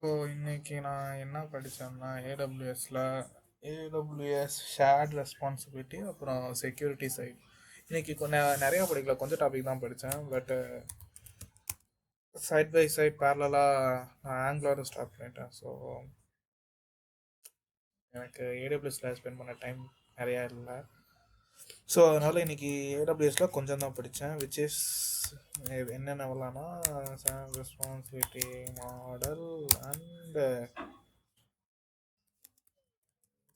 So இன்னைக்கு நான் என்ன படித்தேன்னா ஏடபிள்யூஎஸ் ஷேர்ட் ரெஸ்பான்சிபிலிட்டி அப்புறம் செக்யூரிட்டி சைடு. இன்னைக்கு கொஞ்சம் நிறையா படிக்கல, கொஞ்சம் டாபிக் தான் படித்தேன். பட் சைட் பை சைட் பேரலாக நான் ஆங்குலரோட ஸ்டார்ட் பண்ணிட்டேன். ஸோ எனக்கு ஏடபிள்யூஎஸில் ஸ்பெண்ட் பண்ண டைம் நிறையா இல்லை. ஸோ அதனால் இன்னைக்கு ஏடபிள்யூஎஸில் கொஞ்சம் தான் படித்தேன். விச் இஸ் என்னென்னவெல்லாம்னா ரெஸ்பான்சிபிலிட்டி மாடல் அண்ட்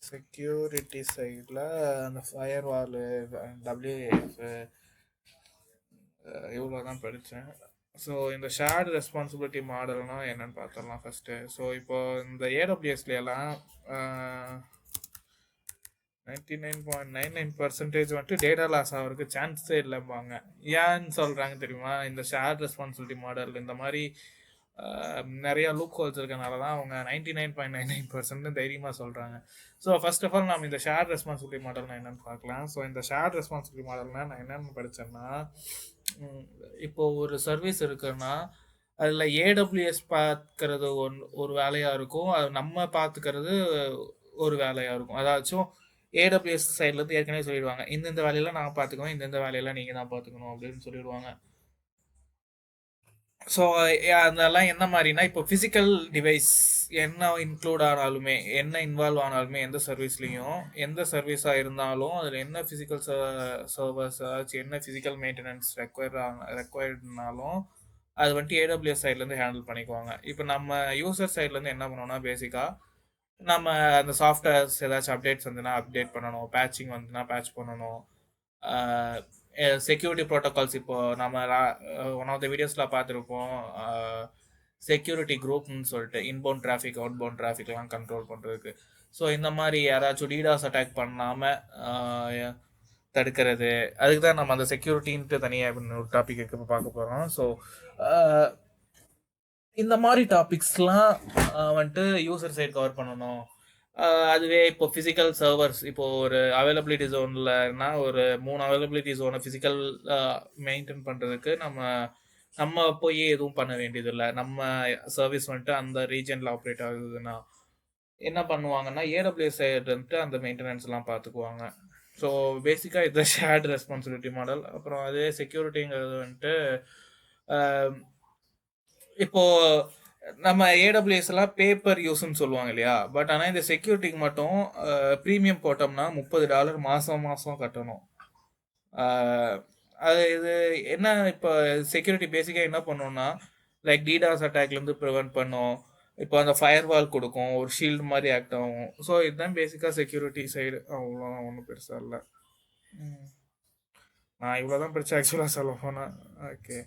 செக்யூரிட்டி சைடில் அந்த ஃபயர் வாலு டபிள்யூஏஎஃப் இவ்வளோ தான் படித்தேன். ஸோ இந்த ஷேர்டு ரெஸ்பான்சிபிலிட்டி மாடல்னால் என்னென்னு பார்த்துடலாம் ஃபஸ்ட்டு. ஸோ இப்போ இந்த ஏடபிள்யூஎஸ்லாம் 99.99% வந்துட்டு டேட்டா லாஸ் ஆகிறதுக்கு சான்ஸே இல்லைம்பாங்க. ஏன்னு சொல்கிறாங்க தெரியுமா? இந்த ஷேர் ரெஸ்பான்சிபிலிட்டி மாடல் இந்த மாதிரி நிறையா லூப் ஹோல்ஸ் இருக்கனால தான் அவங்க 99.99% தைரியமாக சொல்கிறாங்க. ஸோ ஃபர்ஸ்ட் ஆஃப் ஆல் நம்ம இந்த ஷேர் ரெஸ்பான்சிபிலிட்டி மாடல்னா என்னென்னு பார்க்கலாம். ஸோ இந்த ஷேர் ரெஸ்பான்சிபிலிட்டி மாடல்னால் நான் என்னென்னு படித்தேன்னா, இப்போது ஒரு சர்வீஸ் இருக்குன்னா அதில் ஏடபிள்யூஎஸ் பார்க்கறது ஒரு வேலையாக இருக்கும், அது நம்ம பார்த்துக்கிறது ஒரு வேலையாக இருக்கும். அதாச்சும் ஏடபிள்யூஎஸ் சைட்லேருந்து ஏற்கனவே சொல்லிடுவாங்க, இந்தந்த வேலையெல்லாம் நான் பார்த்துக்குவேன், இந்தந்த வேலையெல்லாம் நீங்கள் தான் பார்த்துக்கணும் அப்படின்னு சொல்லிடுவாங்க. ஸோ அதெல்லாம் என்ன மாதிரினா, இப்போ ஃபிசிக்கல் டிவைஸ் என்ன இன்க்ளூட் ஆனாலுமே, என்ன இன்வால்வ் ஆனாலுமே எந்த சர்வீஸ்லேயும், எந்த சர்வீஸாக இருந்தாலும் அதில் என்ன ஃபிசிக்கல் சர்வர்ஸ் ஆச்சு, என்ன ஃபிசிக்கல் மெயின்டெனன்ஸ் ரெக்வயர்டுனாலும் அது வந்துட்டு ஏடபிள்யூஎஸ் சைட்லேருந்து ஹேண்டில் பண்ணிக்குவாங்க. இப்போ நம்ம யூசர் சைட்லேருந்து என்ன பண்ணோம்னா, பேசிக்காக நம்ம அந்த சாஃப்ட்வேர்ஸ் ஏதாச்சும் அப்டேட்ஸ் வந்துன்னா அப்டேட் பண்ணணும், பேட்சிங் வந்துன்னா பேட்ச் பண்ணணும், செக்யூரிட்டி ப்ரோட்டோகால்ஸ். இப்போது நம்ம ஒன் ஆஃப் த வீடியோஸில் பார்த்துருப்போம், செக்யூரிட்டி குரூப்னு சொல்லிட்டு இன்பவுண்ட் டிராஃபிக் அவுட்பவுண்ட் டிராஃபிக்லாம் கண்ட்ரோல் பண்ணுறதுக்கு. ஸோ இந்த மாதிரி யாராச்சும் டிடாஸ் அட்டாக் பண்ணாமல் தடுக்கிறது, அதுக்கு தான் நம்ம அந்த செக்யூரிட்டின்ட்டு தனியாக ஒரு டாபிக் இப்போ பார்க்க போகிறோம். ஸோ இந்த மாதிரி டாபிக்ஸ்லாம் வந்துட்டு யூசர் சைட் கவர் பண்ணணும். அதுவே இப்போ ஃபிசிக்கல் சர்வர்ஸ், இப்போது ஒரு அவைலபிலிட்டி ஜோன்லனா ஒரு 3 அவைலபிலிட்டி ஜோனை ஃபிசிக்கல் மெயின்டைன் பண்ணுறதுக்கு நம்ம போய் எதுவும் பண்ண வேண்டியதில்லை. நம்ம சர்வீஸ் வந்துட்டு அந்த ரீஜனில் ஆப்ரேட் ஆகுதுன்னா என்ன பண்ணுவாங்கன்னா, ஏடபிள்யூஎஸ் சைடு வந்துட்டு அந்த மெயின்டெனன்ஸ்லாம் பார்த்துக்குவாங்க. ஸோ பேசிக்காக இது ஷேர்டு ரெஸ்பான்சிபிலிட்டி மாடல். அப்புறம் அதே செக்யூரிட்டிங்கிறது வந்துட்டு இப்போது நம்ம ஏடபிள்யூஎஸ் எல்லாம் பேப்பர் யூஸ்ன்னு சொல்லுவாங்க இல்லையா? பட் ஆனால் இந்த செக்யூரிட்டிக்கு மட்டும் ப்ரீமியம் போட்டோம்னா $30 மாதம் கட்டணும். அது இது என்ன, இப்போ செக்யூரிட்டி பேசிக்காக என்ன பண்ணோம்னா, லைக் டிடாஸ் அட்டாக்லேருந்து ப்ரிவெண்ட் பண்ணும். இப்போ அந்த ஃபயர் வால் கொடுக்கும், ஒரு ஷீல்டு மாதிரி ஆக்ட் ஆகும். ஸோ இதுதான் பேசிக்காக செக்யூரிட்டி சைடு. அவ்வளோதான், ஒன்றும் பெருசாக இல்லை. நான் இவ்வளோ தான் படித்தேன் ஆக்சுவலாக சொல்ல போனால். ஓகே.